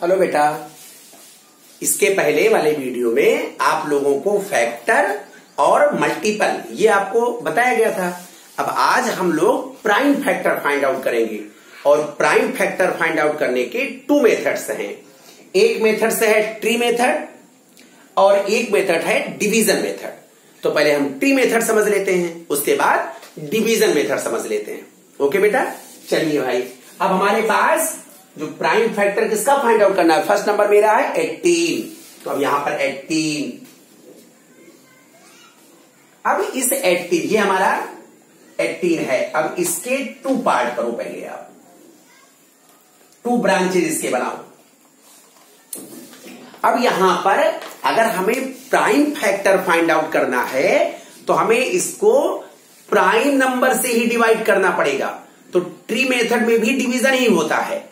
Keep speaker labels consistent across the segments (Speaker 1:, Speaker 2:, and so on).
Speaker 1: Hello बेटा, इसके पहले वाले वीडियो में आप लोगों को फैक्टर और मल्टीपल ये आपको बताया गया था। अब आज हम लोग प्राइम फैक्टर फाइंड आउट करेंगे और प्राइम फैक्टर फाइंड आउट करने के 2 मेथड्स हैं। एक मेथड से है ट्री मेथड और एक मेथड है डिवीजन मेथड। तो पहले हम ट्री मेथड समझ लेते हैं, उसके बाद डिवीजन मेथड समझ लेते हैं। ओके बेटा, चलिए भाई, अब हमारे पास जो प्राइम फैक्टर किसका फाइंड आउट करना है, फर्स्ट नंबर मेरा है 18। तो अब यहां पर 18, अब इस 18 ये हमारा 18 है। अब इसके 2 पार्ट करो, पहले आप 2 ब्रांचेज इसके बनाओ। अब यहां पर अगर हमें प्राइम फैक्टर फाइंड आउट करना है तो हमें इसको प्राइम नंबर से ही डिवाइड करना पड़ेगा। तो ट्री मेथड में भी डिवीजन ही होता है,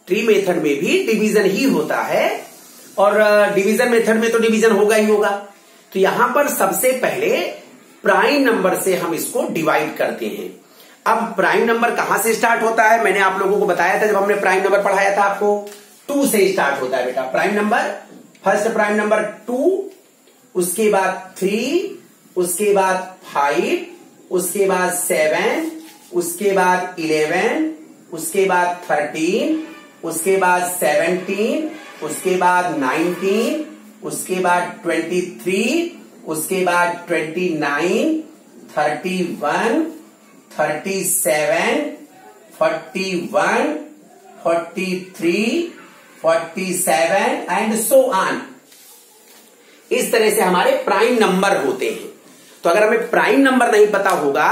Speaker 1: ट्री मेथड में भी डिवीजन ही होता है और डिवीजन मेथड में तो डिवीजन होगा ही होगा। तो यहां पर सबसे पहले प्राइम नंबर से हम इसको डिवाइड करते हैं। अब प्राइम नंबर कहां से स्टार्ट होता है, मैंने आप लोगों को बताया था जब हमने प्राइम नंबर पढ़ाया था आपको, 2 से स्टार्ट होता है बेटा। Prime number, first prime number 2, उसके बाद 3, उसके बाद 5, उसके बाद 7, उसके बाद 11, उसके बाद 13, उसके बाद 17, उसके बाद 19, उसके बाद 23, उसके बाद 29, 31, 37, 41, 43, 47 एंड सो ऑन। इस तरह से हमारे प्राइम नंबर होते हैं। तो अगर हमें प्राइम नंबर नहीं पता होगा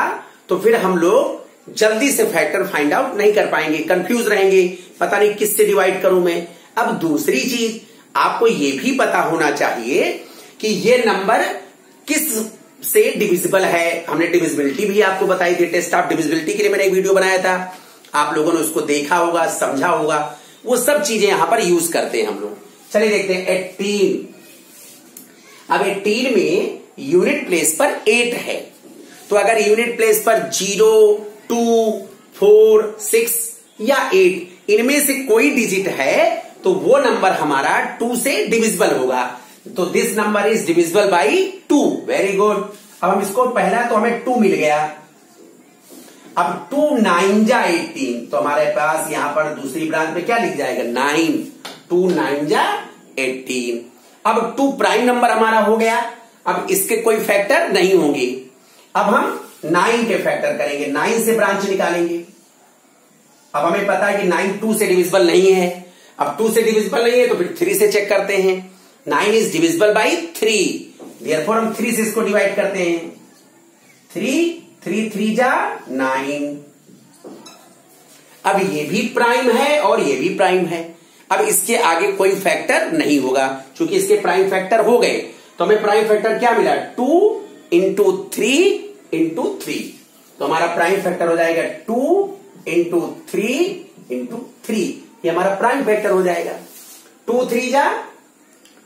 Speaker 1: तो फिर हम लोग जल्दी से फैक्टर फाइंड आउट नहीं कर पाएंगे, कंफ्यूज रहेंगे, पता नहीं किससे डिवाइड करूं मैं। अब दूसरी चीज आपको ये भी पता होना चाहिए कि ये नंबर किस से डिविजिबल है। हमने डिविजिबिलिटी भी आपको बताई थी, टेस्ट ऑफ डिविजिबिलिटी के लिए मैंने एक वीडियो बनाया था, आप लोगों ने उसको देखा होगा, समझा होगा, वो सब चीजें यहां पर यूज करते हैं हम लोग। चलिए देखते हैं 18। अब 18 में यूनिट प्लेस पर 8 है। तो अगर यूनिट प्लेस पर 0, 2, 4, 6 या 8 इनमें से कोई डिजिट है तो वो नंबर हमारा 2 से डिविजिबल होगा। तो this number is divisible by 2। Very good. अब हम इसको, पहला तो हमें 2 मिल गया। अब 2 9 जा 18, तो हमारे पास यहां पर दूसरी ब्रांच में क्या लिख जाएगा, 9। 2 9 जा 18। अब 2 प्राइम नंबर हमारा हो गया। अब इसके कोई फैक्टर नहीं होंगे। अब हम 9 के फैक्टर करेंगे, 9 से ब्रांच निकालेंगे। अब हमें पता है कि 9 2 से डिविजिबल नहीं है। अब 2 से डिविजिबल नहीं है तो फिर 3 से चेक करते हैं। 9 इज डिविजिबल बाई 3, देयरफॉर हम 3 से इसको डिवाइड करते हैं। 3 3 जा 9। अब ये भी प्राइम है और ये भी प्राइम है। अब इसके आगे कोई फैक्टर नहीं होगा, क्योंकि इसके प्राइम फैक्टर हो गए। तो हमें प्राइम फैक्टर क्या मिला, 2 इंटू 3 इंटू 3। तो हमारा प्राइम फैक्टर हो जाएगा 2 इंटू 3 इंटू 3। ये हमारा प्राइम फैक्टर हो जाएगा। 2 3 जा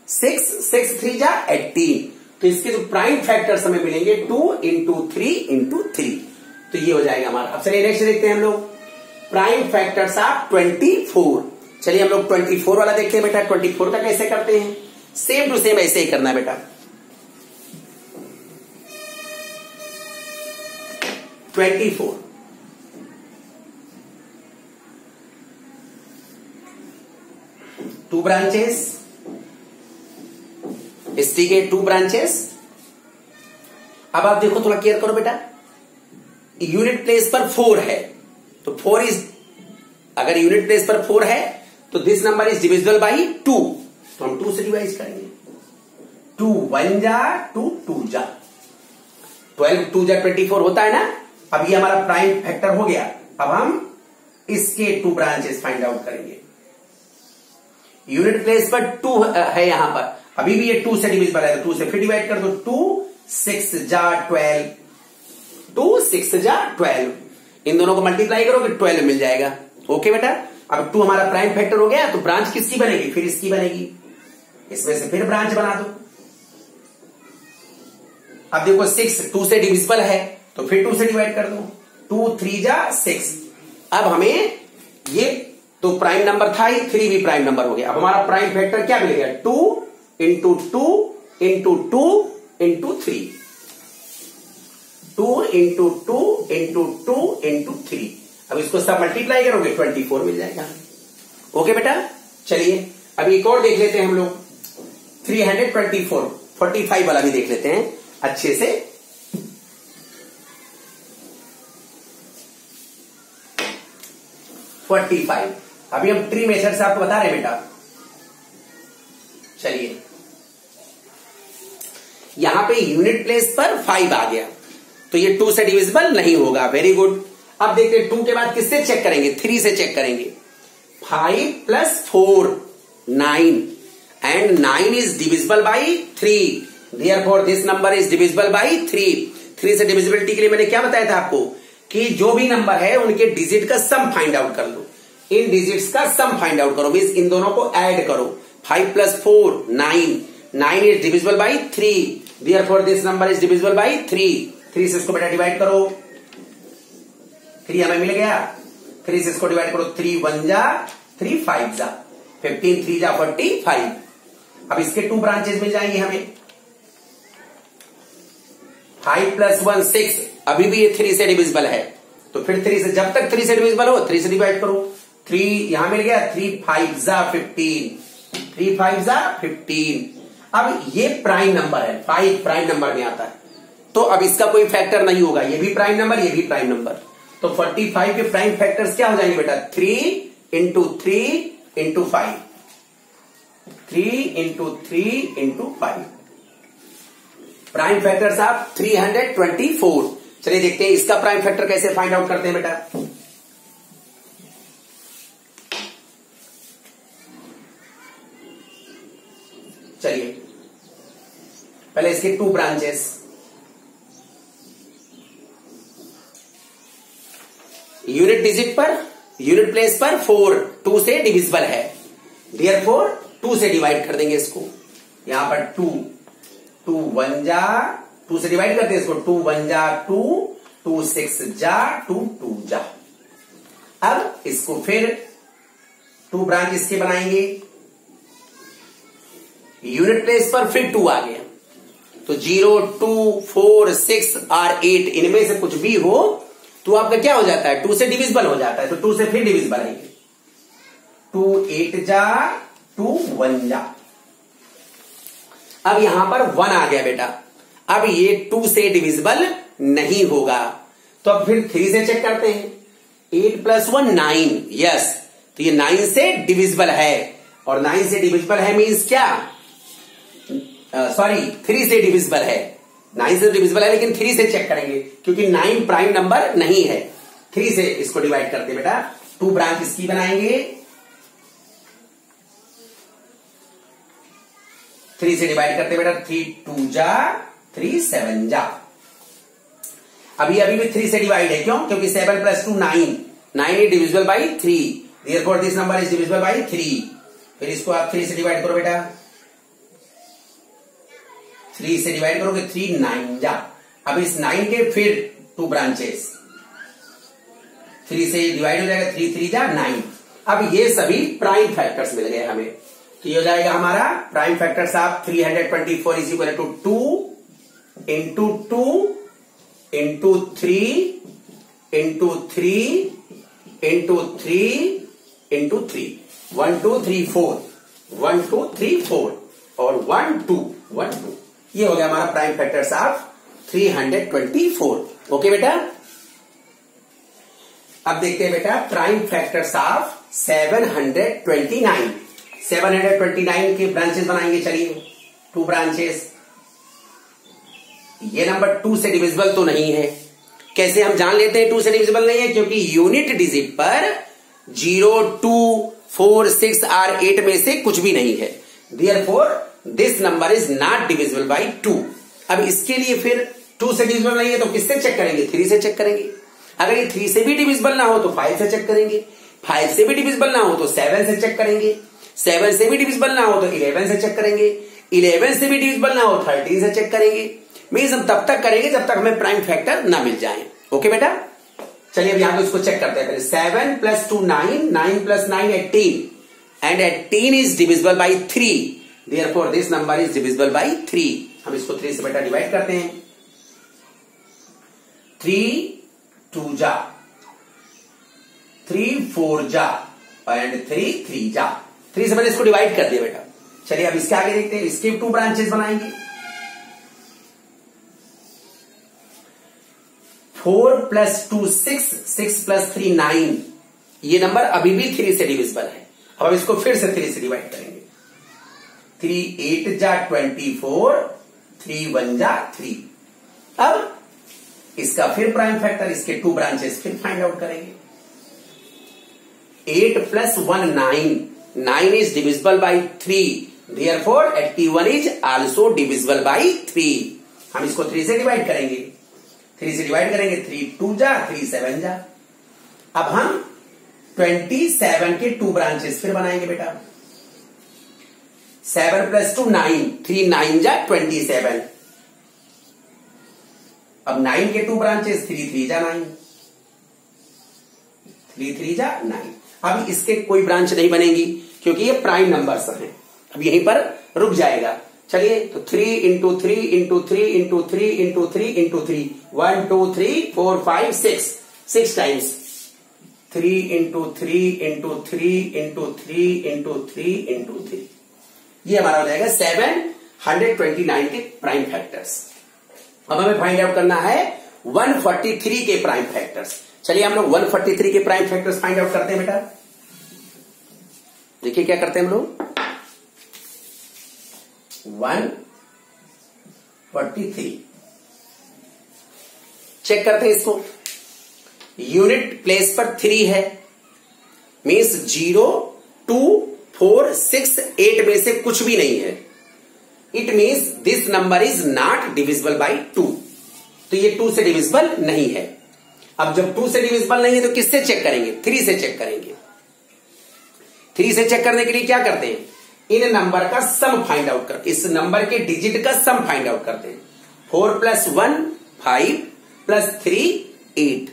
Speaker 1: 6, 6 3 जा 18। तो इसके जो प्राइम फैक्टर्स हमें मिलेंगे 2 इंटू 3 इंटू 3। तो ये हो जाएगा हमारा। अब चलिए नेक्स्ट देखते हैं हम लोग प्राइम फैक्टर्स ऑफ 24। चलिए हम लोग 24 वाला देखते हैं बेटा। 24 का कैसे करते हैं, सेम टू सेम ऐसे ही करना है बेटा। 24 2 ब्रांचेस, हिस्ट्री के 2 ब्रांचेस। अब आप देखो, थोड़ा केयर करो बेटा। यूनिट प्लेस पर 4 है तो 4 इज, अगर यूनिट प्लेस पर 4 है तो this number is divisible by 2। तो हम 2 से डिवाइड करेंगे। 2 1 जा 2 2 जा 12, 2 जा 24 होता है ना। अब ये हमारा प्राइम फैक्टर हो गया। अब हम इसके 2 ब्रांचेस फाइंड आउट करेंगे। यूनिट प्लेस पर 2 है यहां पर, अभी भी ये 2 से डिविजिबल है तो 2 से फिर डिवाइड कर दो। 2 6 जा 12, 2 6 जा 12, इन दोनों को मल्टीप्लाई करोगे 12 मिल जाएगा। ओके बेटा, अब 2 हमारा प्राइम फैक्टर हो गया। तो ब्रांच किसकी बनेगी, फिर इसकी बनेगी। इसमें से फिर ब्रांच बना दो। अब देखो 6 2 से डिविजिबल है तो फिर 2 से डिवाइड कर दो। 2 3 जा 6। अब हमें ये तो प्राइम नंबर था ही, 3 भी प्राइम नंबर हो गया। अब हमारा प्राइम फैक्टर क्या मिलेगा, 2 into 2 into 2 into 3, 2 into 2 into 2 into 3। अब इसको सब मल्टीप्लाई करोगे 24 मिल जाएगा। ओके बेटा, चलिए अब एक और देख लेते हैं हम लोग, 324, 45 वाला भी देख लेते हैं अच्छे से। अभी हम ट्री मेथड से आपको बता रहे हैं बेटा। चलिए यहां पे यूनिट प्लेस पर 5 आ गया, तो ये 2 से डिविजिबल नहीं होगा। Very good. अब देखते हैं 2 के बाद किससे चेक करेंगे, 3 से चेक करेंगे। 5 plus 4 9 and 9 is divisible by 3, therefore this number is divisible by 3। 3 से डिविजिबिलिटी के लिए मैंने क्या बताया था आपको कि जो भी नंबर है उनके डिजिट का सम फाइंड आउट कर लो, इन डिजिट्स का सम फाइंड आउट करो, मींस इन दोनों को ऐड करो। 5 plus 4 9, 9 is divisible by 3, therefore this number is divisible by 3। 3 से इसको बेटा डिवाइड करो, 3 हमें मिल गया। 3 से इसको डिवाइड करो, 3 1 जा 3 5 जा 15, 3 जा 45। अब इसके 2 ब्रांचेस मिल जाएंगे हमें। 5 प्लस 1 6, अभी भी ये 3 से डिविजिबल है, तो फिर 3 से, जब तक 3 से डिविजिबल हो 3 से डिवाइड करो। 3 यहां मिल गया, 3 5 जा 15, 3 5 जा 15। अब ये प्राइम नंबर है, 5 प्राइम नंबर में आता है, तो अब इसका कोई फैक्टर नहीं होगा, ये भी प्राइम नंबर, ये भी प्राइम नंबर। तो 45 के प्राइम फैक्टर्स क्या हो जाएंगे बेटा, 3 into 3 into 5, 3 into 3 into 5। Prime factors आप 324। चलिए देखते हैं इसका प्राइम फैक्टर कैसे फाइंड आउट करते हैं बेटा। चलिए पहले इसके 2 ब्रांचेस, यूनिट डिजिट पर, यूनिट प्लेस पर 4 2 से डिविजिबल है, देयरफॉर 2 से डिवाइड कर देंगे इसको। यहां पर 2 2 1 जा, 2 से डिवाइड करते हैं इसको, 2 1 जा 2, 2 6 जा 2 2 जा। अब इसको फिर 2 ब्रांच इसके बनाएंगे, यूनिट प्लेस पर फिर 2 आ गया, तो 0 2 4 6 और 8 इनमें से कुछ भी हो तो आपका क्या हो जाता है, 2 से डिविजिबल हो जाता है, तो 2 से फिर डिविजिबल आएंगे। 2 8 जा 2 1 जा। अब यहां पर 1 आ गया बेटा, अब ये 2 से डिविजिबल नहीं होगा, तो अब फिर 3 से चेक करते हैं। 8 प्लस 1 9, यस, तो ये 9 से डिविजिबल है, और 9 से डिविजिबल है मीन्स क्या, सॉरी 3 से डिविजिबल है, 9 से डिविजिबल है लेकिन 3 से चेक करेंगे क्योंकि 9 प्राइम नंबर नहीं है। 3 से इसको डिवाइड करते बेटा, 2 ब्रांच इसकी बनाएंगे, 3 से डिवाइड करते बेटा, 3 2 जा 3 7 जा। अभी भी 3 से डिवाइड है, क्यों, क्योंकि 7 plus 2 9, 9 is divisible by 3, therefore this number is divisible by 3। फिर इसको आप 3 से डिवाइड करो बेटा, 3 से डिवाइड करोगे 3 9 जा। अब इस 9 के फिर 2 ब्रांचेस, 3 से डिवाइड हो जाएगा, 3 3 जा 9। अब ये सभी प्राइम फैक्टर्स मिल गए हमें, तो ये हो जाएगा हमारा प्राइम फैक्टर्स आप 324 is equal to 2 into 2 into 3 into 3 into 3 into 3, 1 2 3 4, 1 2 3 4 और 1 2 1 2। ये हो गया हमारा प्राइम फैक्टर्स ऑफ 324। ओके बेटा, अब देखते हैं बेटा प्राइम फैक्टर्स ऑफ 729। 729 के ब्रांचेस बनाएंगे, चलिए 2 ब्रांचेस। ये नंबर 2 से डिविजिबल तो नहीं है, कैसे हम जान लेते हैं 2 से डिविजिबल नहीं है, क्योंकि यूनिट डिजिट पर 0 2 4 6 और 8 में से कुछ भी नहीं है, therefore this number is not divisible by 2। अब इसके लिए फिर 2 से डिविजिबल नहीं है तो किससे चेक करेंगे, 3 से चेक करेंगे। अगर ये 3 से भी डिविजिबल ना हो तो 5 से चेक करेंगे, 5 से भी डिविजिबल ना हो तो 7 से चेक करेंगे, 7 से भी डिविजिबल ना हो तो 11 से चेक करेंगे, 11 से भी डिविजिबल ना हो 13 से चेक करेंगे। मीन्स हम तब तक करेंगे जब तक हमें प्राइम फैक्टर ना मिल जाए। ओके बेटा, चलिए अब यहां तो इसको चेक करते हैं पहले। 7 + 2 9, 9 + 9 18 and 18 is divisible by 3, therefore this number is divisible by 3। हम इसको 3 से बेटा डिवाइड करते हैं। 3 2 जा, 3 4 जा एंड 3 3 जा। 3 से मैंने इसको डिवाइड कर दिया बेटा। चलिए अब इसके आगे देखते हैं, इसके 2 ब्रांचेस बनाएंगे। 4 + 2 6, 6 + 3 9। ये नंबर अभी भी 3 से डिविजिबल है। अब हम इसको फिर से 3 से डिवाइड करेंगे। 3 8 जा 24, 3 1 जा 3। अब इसका फिर प्राइम फैक्टर, इसके 2 ब्रांचेस फिर फाइंड आउट करेंगे। 8 + 1 9, 9 is divisible by 3, therefore 81 is also divisible by 3। हम इसको 3 से डिवाइड करेंगे। 3 से डिवाइड करेंगे, 3 2 जा, 3 7 जा। अब हम 27 के 2 ब्रांचेस फिर बनाएंगे बेटा। 7 + 2 9, 3 9 जा 27। अब 9 के 2 ब्रांचेस, 3 3 जा 9, 3 3 जा 9। अब इसके कोई ब्रांच नहीं बनेगी क्योंकि ये प्राइम नंबर्स हैं। अब यहीं पर रुक जाएगा। चलिए तो 3 × 3 × 3 × 3 × 3 × 3 1 2 3 4 5 6 6 टाइम्स 3 × 3 × 3 × 3 × 3 × 3। ये हमारा हो जाएगा 729 के प्राइम फैक्टर्स। अब हमें फाइंड आउट करना है 143 के प्राइम फैक्टर्स। चलिए हम लोग 143 के प्राइम फैक्टर्स फाइंड आउट करते हैं बेटा। देखिए क्या करते हैं हम लोग। 143 चेक करते हैं इसको। यूनिट प्लेस पर 3 है, मीन्स 0 2 4 6 8 में से कुछ भी नहीं है। It means this number is not divisible by 2। तो ये 2 से डिविजिबल नहीं है। अब जब 2 से डिविजिबल नहीं है तो किससे चेक करेंगे? 3 से चेक करेंगे। 3 से चेक करने के लिए क्या करते हैं? इन नंबर का सम फाइंड आउट करते हैं। इस नंबर के डिजिट का सम फाइंड आउट करते हैं। 4 + 1 5 + 3 8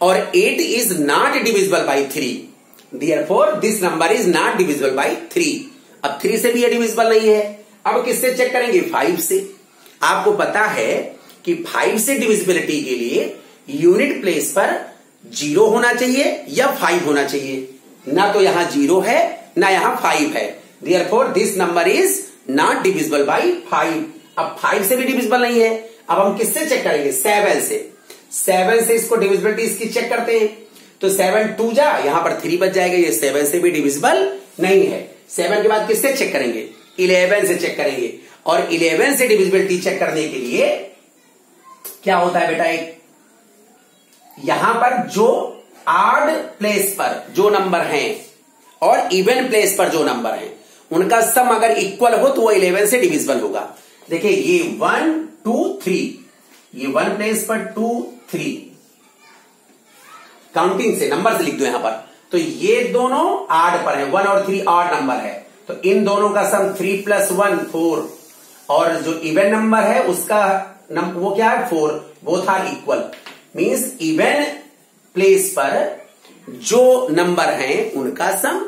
Speaker 1: और 8 is not divisible by 3, therefore this number is not divisible by 3। अब 3 से भी ये डिविजिबल नहीं है। अब किससे चेक करेंगे? 5 से। आपको पता है कि 5 से डिविजिबिलिटी के लिए यूनिट प्लेस पर 0 होना चाहिए या 5 होना चाहिए। ना तो यहां 0 है ना यहां 5 है, therefore this number is not divisible by 5। अब 5 से भी डिविजिबल नहीं है। अब हम किससे चेक करेंगे? 7 से। 7 से इसको डिविजिबिलिटी इसकी चेक करते हैं। तो 7 2 जा, यहां पर 3 बच जाएगा। ये 7 से भी डिविजिबल नहीं है। 7 के बाद किससे चेक करेंगे? 11 से चेक करेंगे। और 11 से डिविजिबिलिटी चेक करने के लिए क्या होता है बेटा? एक यहां पर जो ऑड प्लेस पर जो नंबर हैं और इवन प्लेस पर जो नंबर हैं उनका सम अगर इक्वल हो तो वो 11 से डिविजिबल होगा। देखिए ये 1 2 3, ये 1 प्लेस पर 2 3, काउंटिंग से नंबर से लिख दो यहां पर। तो ये दोनों ऑड पर है, 1 और 3 ऑड नंबर है। तो इन दोनों का सम 3 + 1 4 और जो इवन नंबर है उसका वो क्या है? 4। Both are equal, means even place पर जो नंबर हैं उनका सम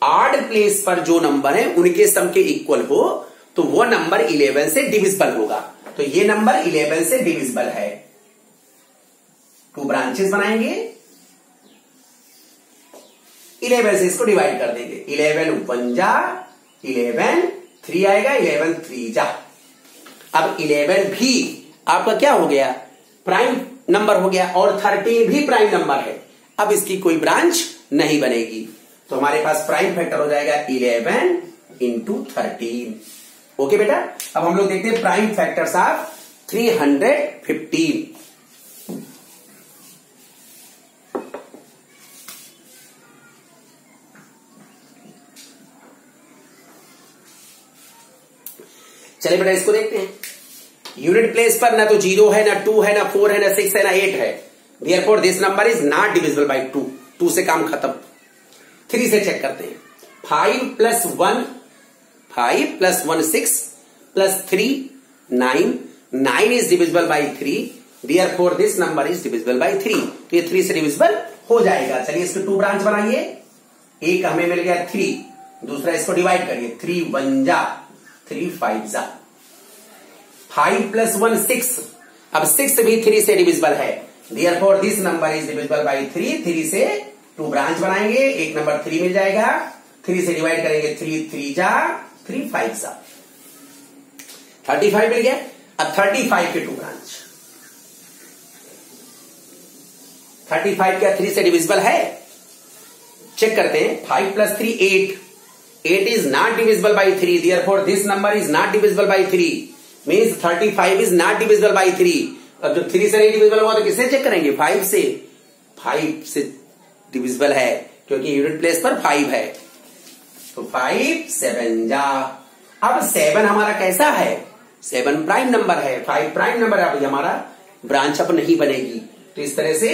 Speaker 1: ऑड प्लेस पर जो नंबर हैं उनके सम के इक्वल हो तो वो नंबर 11 से डिविजिबल होगा। तो ये नंबर 11 से डिविजिबल है। 2 ब्रांचेस बनाएंगे, 11 से इसको डिवाइड कर देंगे। 11 1 जा, 11 3 आएगा, 11 3 जा। अब 11 भी आपका क्या हो गया? प्राइम नंबर हो गया और 13 भी प्राइम नंबर है। अब इसकी कोई ब्रांच नहीं बनेगी। तो हमारे पास प्राइम फैक्टर हो जाएगा 11 × 13। ओके बेटा। अब हम लोग देखते हैं प्राइम फैक्टर्स ऑफ 315। चलिए बेटा इसको देखते हैं। यूनिट प्लेस पर ना तो 0 है, ना 2 है, ना 4 है, ना 6 है, ना 8 है। Therefore this number is not divisible by 2। 2 से काम खत्म। 3 से चेक करते हैं। 5 + 1 5 + 1 6 + 3 9 9 is divisible by 3 Therefore this number is divisible by 3। तो ये 3 से डिविजिबल हो जाएगा। चलिए इसके 2 ब्रांच बनाइए। एक हमें मिल गया 3, दूसरा इसको डिवाइड करिए। 3 1 जा, 3 5 जा, 5 + 1 6। अब 6 भी 3 से डिविजिबल है। Therefore this number is divisible by 3। 3 से 2 ब्रांच बनाएंगे, एक नंबर 3 मिल जाएगा। 3 से डिवाइड करेंगे, 3 3 जा, 3 5 जा, 35 मिल गया। अब 35 के 2 ब्रांच। 35 क्या 3 से डिविजिबल है? चेक करते हैं। 5 + 3 8। 8 is not divisible by 3। Therefore this number is not divisible by 3। Means 35 is not divisible by 3। अब जो 3 से नहीं डिविजिबल हुआ तो किससे चेक करेंगे? 5 से। 5 से डिविजिबल है क्योंकि यूनिट प्लेस पर 5 है। तो 5 7 जा। अब 7 हमारा कैसा है? 7 प्राइम नंबर है। 5 प्राइम नंबर है। अब हमारा ब्रांच अब नहीं बनेगी। तो इस तरह से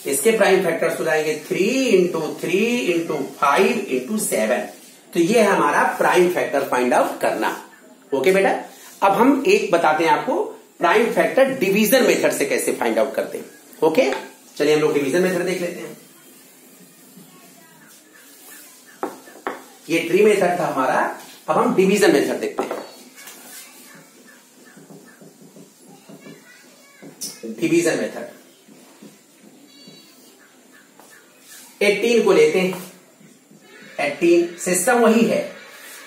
Speaker 1: इसके प्राइम फैक्टर्स हो जाएंगे 3 × 3 × 5 × 7। तो ये है हमारा प्राइम फैक्टर फाइंड आउट करना। ओके बेटा, अब हम एक बताते हैं आपको प्राइम फैक्टर डिवीजन मेथड से कैसे फाइंड आउट करते हैं। ओके, चलिए हम लोग डिवीजन मेथड देख लेते हैं। ये ट्री मेथड था हमारा, अब हम डिवीजन मेथड देखते हैं। डिवीजन मेथड 18 को लेते हैं। 18 सिस्टम वही है,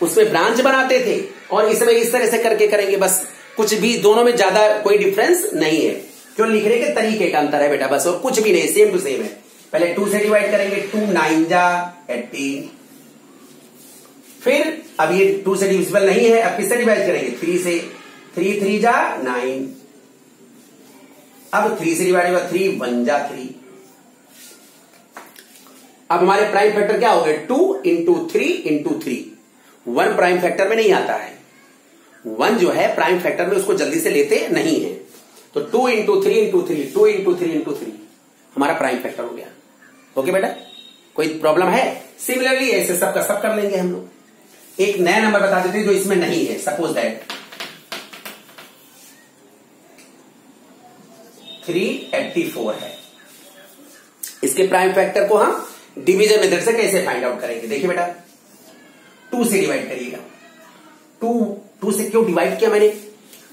Speaker 1: उसमें ब्रांच बनाते थे और इसमें इस तरह से करके करेंगे। बस कुछ भी दोनों में ज्यादा कोई डिफरेंस नहीं है, जो लिखने के तरीके का अंतर है बेटा, बस और कुछ भी नहीं, सेम टू सेम है। पहले 2 से डिवाइड करेंगे, 2 9 जा 18। फिर अब ये 2 से डिविजिबल नहीं है, अब किससे डिवाइड करेंगे? 3 से। 3 3 जा 9। अब 3 से डिवाइड हुआ, 3 1 जा 3। अब हमारे प्राइम फैक्टर क्या हो गए? 2 × 3 × 3। 1 प्राइम फैक्टर में नहीं आता है। 1 जो है प्राइम फैक्टर में उसको जल्दी से लेते नहीं है। तो 2 × 3 × 3, 2 × 3 × 3 हमारा प्राइम फैक्टर हो गया। ओके बेटा, कोई प्रॉब्लम है? सिमिलरली ऐसे सब का सब कर लेंगे हम लोग। एक नया नंबर बता देते हैं जो इसमें नहीं है। सपोज दैट 384 है। इसके प्राइम फैक्टर को हम डिवीजन मेथड से कैसे फाइंड आउट करेंगे? देखिए बेटा, 2 से डिवाइड करिएगा। 2 से क्यों डिवाइड किया मैंने?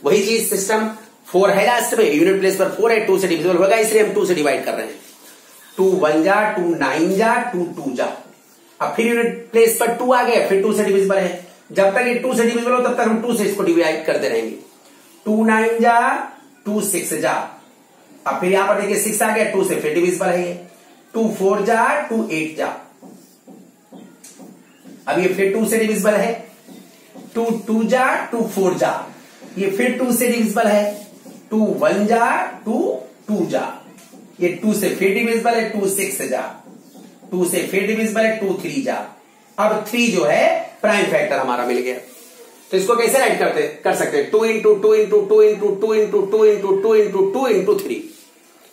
Speaker 1: वही चीज, सिस्टम 4 है लास्ट में, यूनिट प्लेस पर 4 है, 2 से डिविजिबल होगा, इसलिए हम 2 से डिवाइड कर रहे हैं। 2 1 जा, 2 9 जा, 2 2 जा। अब फिर यूनिट प्लेस पर 2 आ गया, फिर 2 से डिविजिबल है। जब तक ये 2 से डिविजिबल हो तब तक हम 2 से इसको डिवाइड करते रहेंगे। 2 9 जा, 2 6 जा। अब फिर यहां पर देखिए 6 आ गया, 2 से फिर डिविजिबल है ये। 2 4 जा, 2 8 जा। अब ये फिर 2 से डिविजिबल है। 2 2 जा, 2 4 जा। ये फिर 2 से डिविजिबल है। 2 1 जा, 2 2 जा। ये 2 से फिर डिविजिबल है। 2 6 जा। 2 से फिर डिविजिबल है। 2 3 जा। अब 3 जो है प्राइम फैक्टर हमारा मिल गया। तो इसको कैसे राइट कर सकते हैं? 2 × 2 × 2 × 2 × 2 × 2 × 2 × 2 × 3।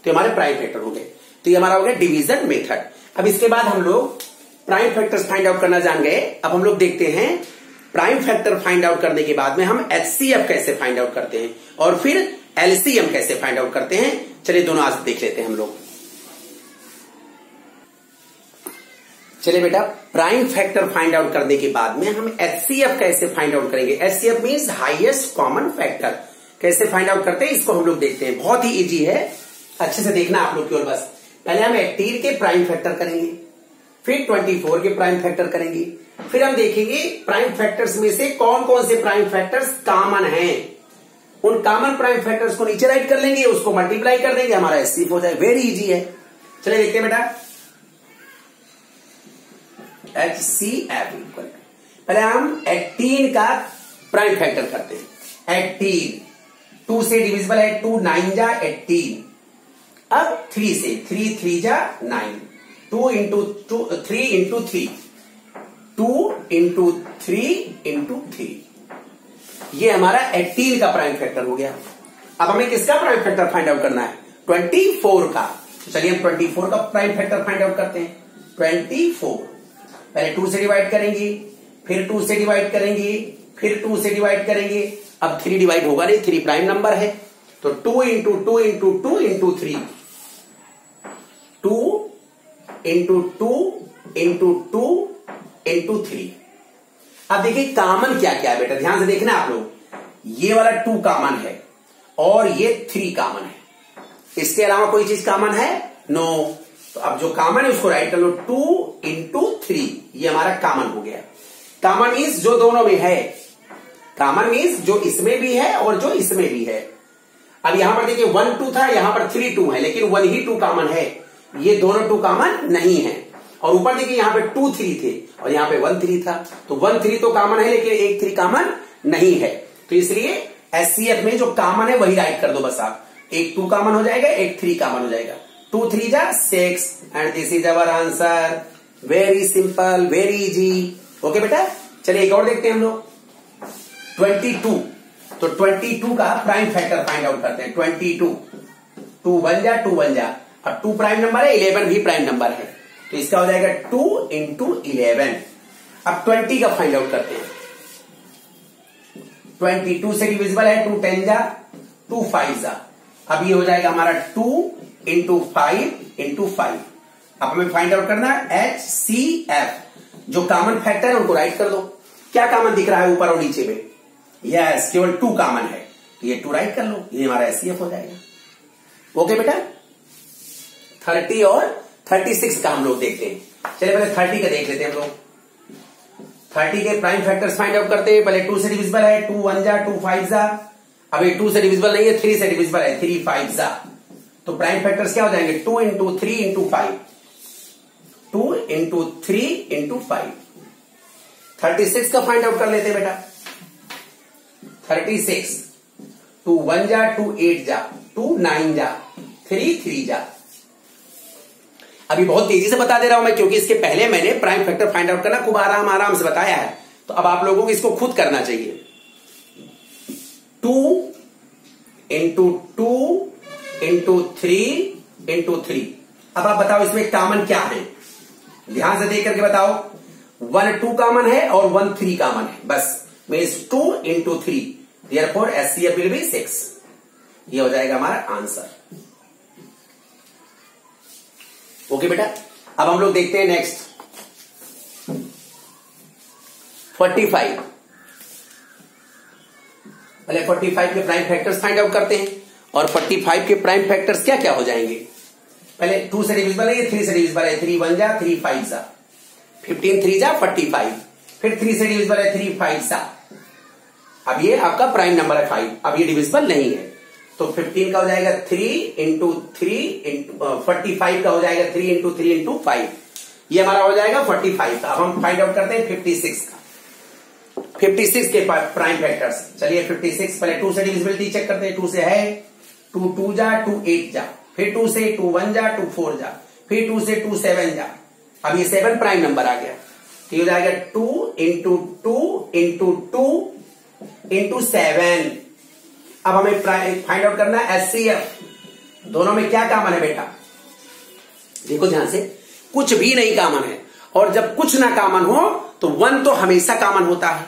Speaker 1: तो हमारे प्राइम फैक्टर हो गए। तो ये हमारा हो गया डिवीजन मेथड। अब इसके बाद हम लोग प्राइम फैक्टर्स फाइंड आउट करना जान गए। अब हम लोग देखते हैं प्राइम फैक्टर फाइंड आउट करने के बाद में हम एचसीएफ कैसे फाइंड आउट करते हैं और फिर एलसीएम कैसे फाइंड आउट करते हैं। चलिए दोनों आज देख लेते हैं हम लोग। चलिए बेटा, प्राइम फैक्टर फाइंड आउट करने के बाद में हम एचसीएफ कैसे फाइंड आउट करेंगे। HCF means highest common factor. कैसे फाइंड आउट करते हैं इसको हम लोग देखते हैं। बहुत ही इजी है, अच्छे से देखना आप लोग की ओर। बस पहले हम 18 के प्राइम फैक्टर करेंगे, फिर 24 के प्राइम फैक्टर करेंगे, फिर हम देखेंगे प्राइम फैक्टर्स में से कौन कौन से प्राइम फैक्टर्स कॉमन हैं। उन कॉमन प्राइम फैक्टर्स को नीचे राइट कर लेंगे, उसको मल्टीप्लाई कर देंगे, हमारा एचसीएफ हो जाए। वेरी इजी है। चलिए देखते हैं बेटा, एचसीएफ इक्वल, पहले हम 18 का प्राइम फैक्टर करते हैं। 18 2 से डिविजिबल है। 2 9 जा 18। अब 3 से, 3 3 जा 9। 2 × 2 3 × 3, 2 × 3 × 3। ये हमारा 18 का प्राइम फैक्टर हो गया। अब हमें किसका प्राइम फैक्टर फाइंड आउट करना है? 24 का। तो चलिए हम 24 का प्राइम फैक्टर फाइंड आउट करते हैं। 24 पहले 2 से डिवाइड करेंगे, फिर 2 से डिवाइड करेंगे, फिर 2 से डिवाइड करेंगे। अब 3 डिवाइड होगा नहीं, 3 प्राइम नंबर है। तो 2 into 2 into 2 into 3, 2 into 2 into 2 into 3। अब देखिए कॉमन क्या क्या है बेटा, ध्यान से देखना आप लोग। ये वाला 2 कॉमन है और ये 3 कॉमन है। इसके अलावा कोई चीज कॉमन है? नो। तो अब जो कॉमन है उसको राइट कर लो, 2 इंटू 3, ये हमारा कॉमन हो गया। कॉमन मीन्स जो दोनों में है, कॉमन मीन्स जो इसमें भी है और जो इसमें भी है। अब यहां पर देखिए 1 2 था, यहां पर 3 2 है, लेकिन 1 ही 2 कॉमन है, ये दोनों 2 कॉमन नहीं है। और ऊपर देखिए यहां पे 2 3 थे और यहां पे 1 3 था, तो 1 3 तो कॉमन है लेकिन 1 3 कॉमन नहीं है। तो इसलिए एचसीएफ में जो कॉमन है वही राइट कर दो बस आप। एक 2 कॉमन हो जाएगा, एक 3 कॉमन हो जाएगा। 2 3 जा 6 and this is our answer. Very simple, very easy. Okay बेटा, चलिए एक और देखते हैं हम लोग। 22, तो 22 का प्राइम फैक्टर फाइंड आउट करते हैं। 22, 2 1 जा 2 1 जा, अब 2 प्राइम नंबर है, 11 भी प्राइम नंबर है, तो इसका हो जाएगा 2 इंटू 11। अब 20 का फाइंड आउट करते हैं। 22 से डिविजिबल है, 2 10 जा 2 5 जा, अब ये हो जाएगा हमारा 2 इंटू 5 इंटू 5। अब हमें फाइंड आउट करना है HCF, जो कॉमन फैक्टर है उनको राइट कर दो। क्या कॉमन दिख रहा है ऊपर और नीचे में? यस, केवल 2 कॉमन है, तो ये 2 राइट कर लो, ये हमारा HCF हो जाएगा। ओके बेटा, 30 और 36 का हम लोग देखते हैं। चलिए पहले 30 का देख लेते हैं हम लोग। 30 के प्राइम फैक्टर्स फाइंड आउट करते हैं। पहले 2 से डिविजिबल है, 2 1 जा 2 5 जा, अब ये 2 से डिविजिबल नहीं है, 3 से डिविजिबल है, 3 5 जा, तो प्राइम फैक्टर्स क्या हो जाएंगे? 2 इंटू 3 इंटू 5, 2 इंटू 3 इंटू 5। 36 का फाइंड आउट कर लेते हैं बेटा। 36, 2 1 जा 2 8 जा 2 9 जा 3 3 जा। अभी बहुत तेजी से बता दे रहा हूं मैं, क्योंकि इसके पहले मैंने प्राइम फैक्टर फाइंड आउट करना खूब आराम से बताया है, तो अब आप लोगों को इसको खुद करना चाहिए। 2 इंटू 2 इंटू 3 इंटू 3। अब आप बताओ इसमें कॉमन क्या है? ध्यान से देख करके बताओ। 1 2 कॉमन है और 1 3 कॉमन है, बस means 2 into 3, therefore HCF will be 6। ये हो जाएगा हमारा आंसर। ओके बेटा, अब हम लोग देखते हैं नेक्स्ट 45। पहले 45 के प्राइम फैक्टर्स फाइंड आउट करते हैं, और 45 के प्राइम फैक्टर्स क्या क्या हो जाएंगे? पहले 2 से डिविजिबल है, ये 3 से डिविजिबल है, 3 1 जा 3 5 जा, 15 3 जा 45, फिर 3 से डिविजिबल है, 3 5 जा। अब ये आपका प्राइम नंबर है 5, अब ये डिविजिबल नहीं है, तो 15 का हो जाएगा 3 इंटू 3 इंटू 45 का हो जाएगा 3 इंटू 3 इंटू 5, ये हमारा हो जाएगा 45 का। अब हम फाइंड आउट करते हैं 56 का। 56 के प्राइम फैक्टर्स, चलिए 56 पहले 2 से डिविजिबिलिटी चेक करते हैं। 2 से है 2 2 जा 2 8 जा, फिर 2 से 2 1 जा 2 4 जा, फिर 2 से 2 7 जा, अब ये 7 प्राइम नंबर आ गया, तो ये हो जाएगा 2 इंटू 2 इंटू 2 इंटू 7। अब हमें फाइंड आउट करना है HCF। दोनों में क्या कॉमन है बेटा? देखो ध्यान से, कुछ भी नहीं कॉमन है, और जब कुछ ना कॉमन हो तो 1 तो हमेशा कॉमन होता है।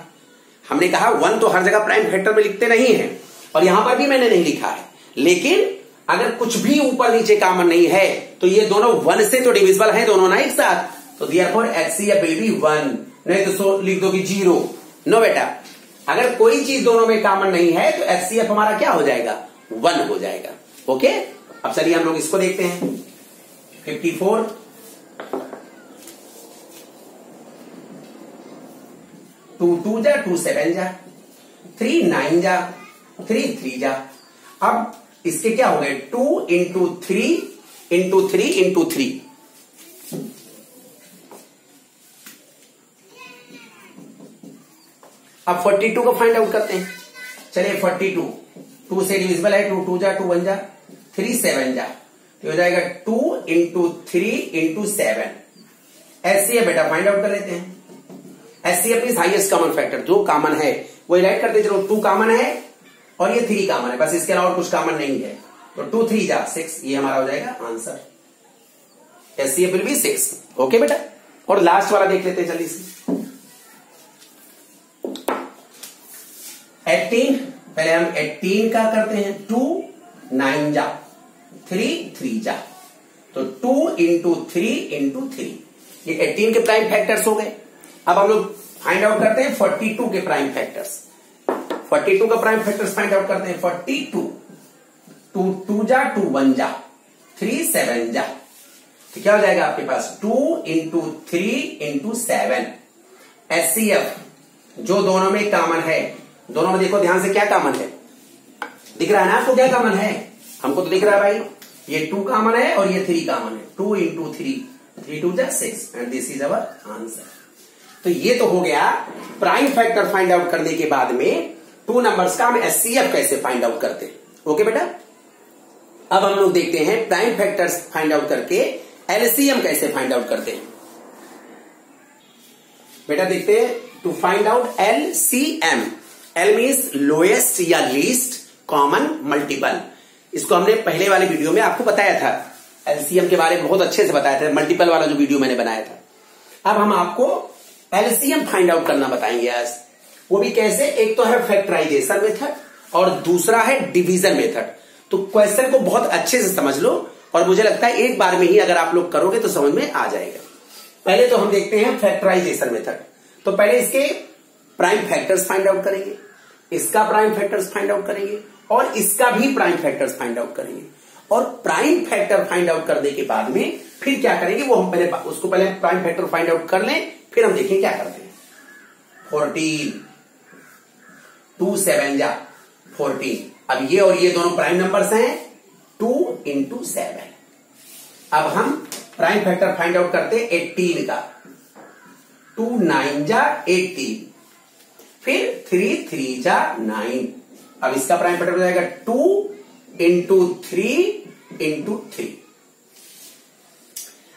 Speaker 1: हमने कहा 1 तो हर जगह प्राइम फैक्टर में लिखते नहीं है, और यहां पर भी मैंने नहीं लिखा है, लेकिन अगर कुछ भी ऊपर नीचे कॉमन नहीं है तो ये दोनों 1 से तो डिविजिबल हैं दोनों ना एक साथ, तो देयरफॉर HCF विल बी 1। नहीं तो लिख दोगे 0। नो बेटा, अगर कोई चीज दोनों में कॉमन नहीं है तो HCF हमारा क्या हो जाएगा? 1 हो जाएगा। ओके, अब चलिए हम लोग इसको देखते हैं। 54, 2 2 जा 2 7 जा, 3 9 जा 3 3 जा। अब इसके क्या हो गए? 2 इंटू 3 इंटू 3 इंटू 3। अब 42 को फाइंड आउट करते हैं। चलिए 42, 2 से डिविजिबल है, 2 2 जा 2 1 जा 3 7 जा, तो हो जाएगा 2 इंटू 3 इंटू 7। HCF बेटा फाइंड आउट कर लेते हैं। HCF is highest common factor, जो कॉमन है वही राइट करते चलो। 2 कॉमन है और ये 3 कॉमन है, बस इसके अलावा कुछ कॉमन नहीं है, तो 2 3 जा 6, ये हमारा हो जाएगा answer. HCF will be 6। Okay बेटा, और लास्ट वाला देख लेते हैं जल्दी से। 18, पहले हम 18 का करते हैं। 2 9 जा 3 जा, तो 2 इंटू 3 इंटू 3, ये 18 के प्राइम फैक्टर्स हो गए। अब हम लोग फाइंड आउट करते हैं 42 के प्राइम फैक्टर्स। 42 का प्राइम फैक्टर्स फाइंड आउट करते हैं। 42 2 जा 2 1 जा 3 7 जा, तो क्या हो जाएगा आपके पास 2 इंटू 3 इंटू 7। HCF जो दोनों में कॉमन है, दोनों में देखो ध्यान से क्या कॉमन है, दिख रहा है ना आपको क्या कॉमन है? हमको तो दिख रहा है भाई, ये 2 कॉमन है और ये 3 कॉमन है। 2 इंटू 3 2 जा 6 and this is our answer. तो ये तो हो गया प्राइम फैक्टर फाइंड आउट करने के बाद में 2 नंबर्स का हम HCF कैसे फाइंड आउट करते हैं। ओके बेटा, अब हम लोग देखते हैं प्राइम फैक्टर्स फाइंड आउट करके LCM कैसे फाइंड आउट करते हैं। बेटा देखते हैं, to find out LCM, L means lowest या लीस्ट कॉमन मल्टीपल। इसको हमने पहले वाले वीडियो में आपको बताया था, LCM के बारे में बहुत अच्छे से बताया था, मल्टीपल वाला जो वीडियो मैंने बनाया था। अब हम आपको LCM फाइंड आउट करना बताएंगे आज, वो भी कैसे। एक तो है फैक्टराइजेशन मेथड और दूसरा है डिवीजन मेथड। तो क्वेश्चन को बहुत अच्छे से समझ लो और मुझे लगता है एक बार में ही अगर आप लोग करोगे तो समझ में आ जाएगा। पहले तो हम देखते हैं फैक्टराइजेशन मेथड। तो पहले इसके प्राइम फैक्टर्स फाइंड आउट करेंगे, इसका प्राइम फैक्टर्स फाइंड आउट करेंगे और इसका भी प्राइम फैक्टर्स फाइंड आउट करेंगे। और प्राइम फैक्टर फाइंड आउट करने के बाद में फिर क्या करेंगे, वो हम पहले प्राइम फैक्टर फाइंड आउट कर लें, फिर हम देखें क्या करते हैं। 14 2 7 जा 14। अब ये और ये दोनों प्राइम नंबर्स हैं, 2 इंटू 7। अब हम प्राइम फैक्टर फाइंड आउट करते हैं 18 का। 2 9 जा 18, फिर 3 जा 9। अब इसका प्राइम फैक्टर हो जाएगा 2 इंटू 3 इंटू 3।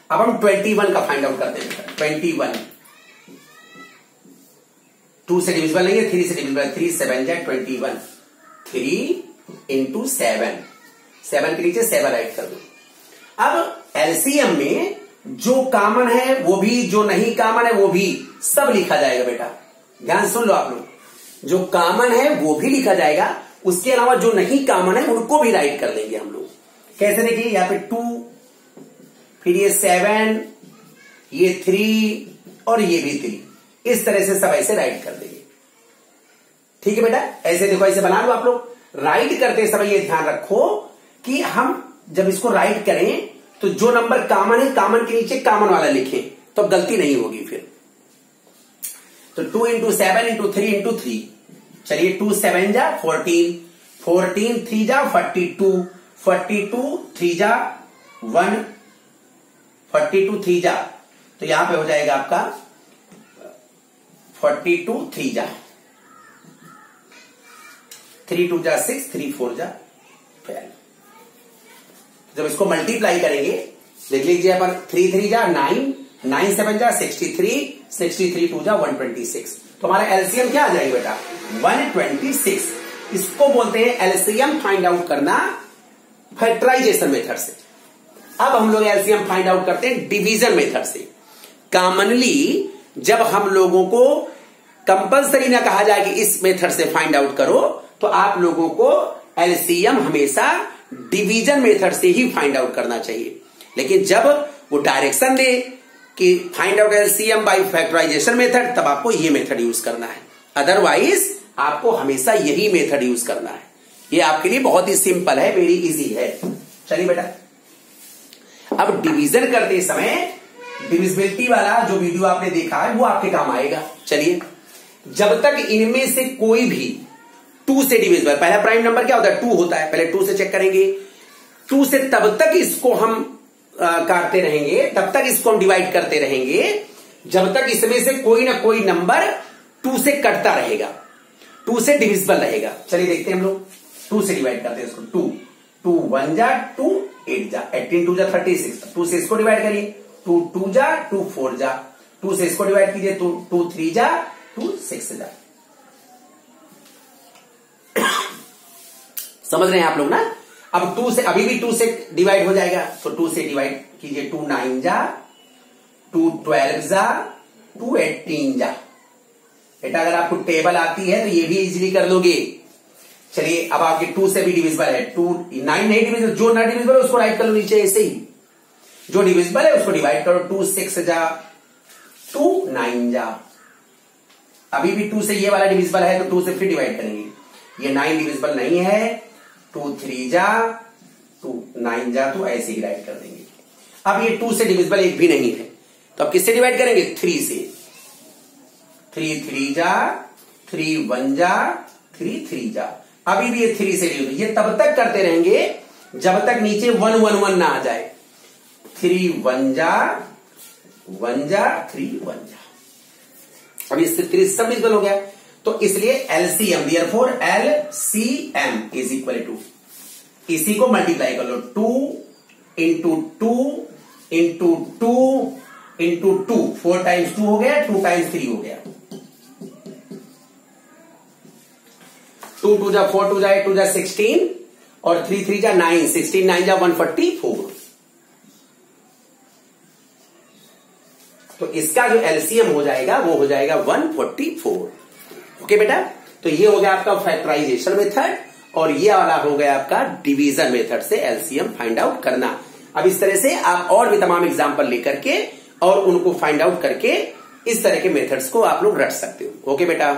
Speaker 1: अब हम 21 का फाइंड आउट करते हैं। 21 2 से डिविजिबल नहीं है, 3 से डिविजिबल है। 3 7 जा 21, 3 इंटू 7, 7 के नीचे 7 राइट कर दो। अब LCM में जो कॉमन है वो भी, जो नहीं कॉमन है वो भी, सब लिखा जाएगा। बेटा ध्यान सुन लो आप लोग, जो कॉमन है वो भी लिखा जाएगा, उसके अलावा जो नहीं कॉमन है उनको भी राइट कर देंगे हम लोग। कैसे देखिए, यहां पे 2, फिर ये 7, ये 3 और ये भी 3, इस तरह से सब ऐसे राइट कर देंगे। ठीक है बेटा, ऐसे देखो, ऐसे बना लो आप लोग। राइट करते समय ये ध्यान रखो कि हम जब इसको राइट करें तो जो नंबर कॉमन है, कॉमन के नीचे कॉमन वाला लिखें, तो गलती नहीं होगी फिर। तो 2 इंटू 7 इंटू 3 इंटू 3, चलिए 2 7 जा 14, 14 3 जा 42, 42 3 जा 1, 42 3 जा, तो यहां पे हो जाएगा आपका 42 3 जा 3 2 जा 6, 3 4 जा 12। जब इसको मल्टीप्लाई करेंगे, देख लीजिए अपन, 3 3 जा 9, 9 7 जा 63, 63 2 जा 126। तो हमारा LCM क्या आ जाएगा बेटा, 126। इसको बोलते हैं LCM फाइंड आउट करना फैक्टराइजेशन मेथड से। अब हम लोग LCM फाइंड आउट करते हैं डिवीजन मेथड से। कॉमनली जब हम लोगों को कंपलसरी ना कहा जाए कि इस मेथड से फाइंड आउट करो, तो आप लोगों को LCM हमेशा डिवीजन मेथड से ही फाइंड आउट करना चाहिए। लेकिन जब वो डायरेक्शन दे कि find out LCM by factorization method, तब आपको ये मेथड यूज करना है, अदरवाइज आपको हमेशा यही मेथड यूज करना है। ये आपके लिए बहुत ही सिंपल है, वेरी इजी है। चलिए बेटा, अब डिवीजन करते समय डिविजिबिलिटी वाला जो वीडियो आपने देखा है वो आपके काम आएगा। चलिए, जब तक इनमें से कोई भी 2 से डिविजिबल, पहला प्राइम नंबर क्या होता है, 2 होता है, पहले 2 से चेक करेंगे। 2 से तब तक इसको हम काटते रहेंगे, तब तक इसको हम डिवाइड करते रहेंगे जब तक इसमें से कोई ना कोई नंबर 2 से कटता रहेगा, 2 से डिविजिबल रहेगा। चलिए देखते हैं हम लोग 2 से डिवाइड करते हैं इसको। 2 1 जा 2 8 जा 18 2 जा 36, 2 से इसको डिवाइड करिए, 2 2 जा 2 4 जा, 2 से इसको डिवाइड कीजिए, 2 3 जा 2 6 जा। समझ रहे हैं आप लोग ना। अब 2 से, अभी भी 2 से डिवाइड हो जाएगा, तो 2 से डिवाइड कीजिए, 2 9 जा 2 12 जा 2 18 जा। बेटा अगर आपको टेबल आती है तो ये भी इजीली कर लोगे। चलिए अब आपके 2 से भी डिविजिबल है, 2 9 नहीं डिविजिबल, जो ना डिविजिबल है उसको राइट कर लो नीचे ऐसे ही, जो डिविजिबल है उसको डिवाइड करो, 2 6 जा 2 9 जा, अभी भी 2 से ये वाला डिविजिबल है तो 2 से फिर डिवाइड करेंगे, ये 9 डिविजिबल नहीं है, 2 3 जा 2 9 जा, तो ऐसे ही राइट कर देंगे। अब ये 2 से डिविजिबल एक भी नहीं है तो अब किससे डिवाइड करेंगे, 3 से, 3 3 जा 3 1 जा 3 3 जा, अभी भी ये 3 से डिविजिबल, ये तब तक करते रहेंगे जब तक नीचे 1 1 1 ना आ जाए, 3 1 जा 1 जा 3 1 जा, अभी इससे 3 सब डिविजिबल हो गया, तो इसलिए LCM therefore LCM is equal to, इसी को मल्टीप्लाई कर लो, 2 इंटू 2 इंटू 2 इंटू 2, 4 टाइम्स 2 हो गया, 2 टाइम्स 3 हो गया, 2 2 जा 4 2 जा 8 2 जा 16 और 3 3 जा 9, 16 9 जा 144, तो इसका जो एलसीएम हो जाएगा वो हो जाएगा 144। ओके बेटा, तो ये हो गया आपका फैक्टराइजेशन मेथड और ये वाला हो गया आपका डिवीजन मेथड से एलसीएम फाइंड आउट करना। अब इस तरह से आप और भी तमाम एग्जांपल लेकर के और उनको फाइंड आउट करके इस तरह के मेथड्स को आप लोग रट सकते हो। ओके बेटा।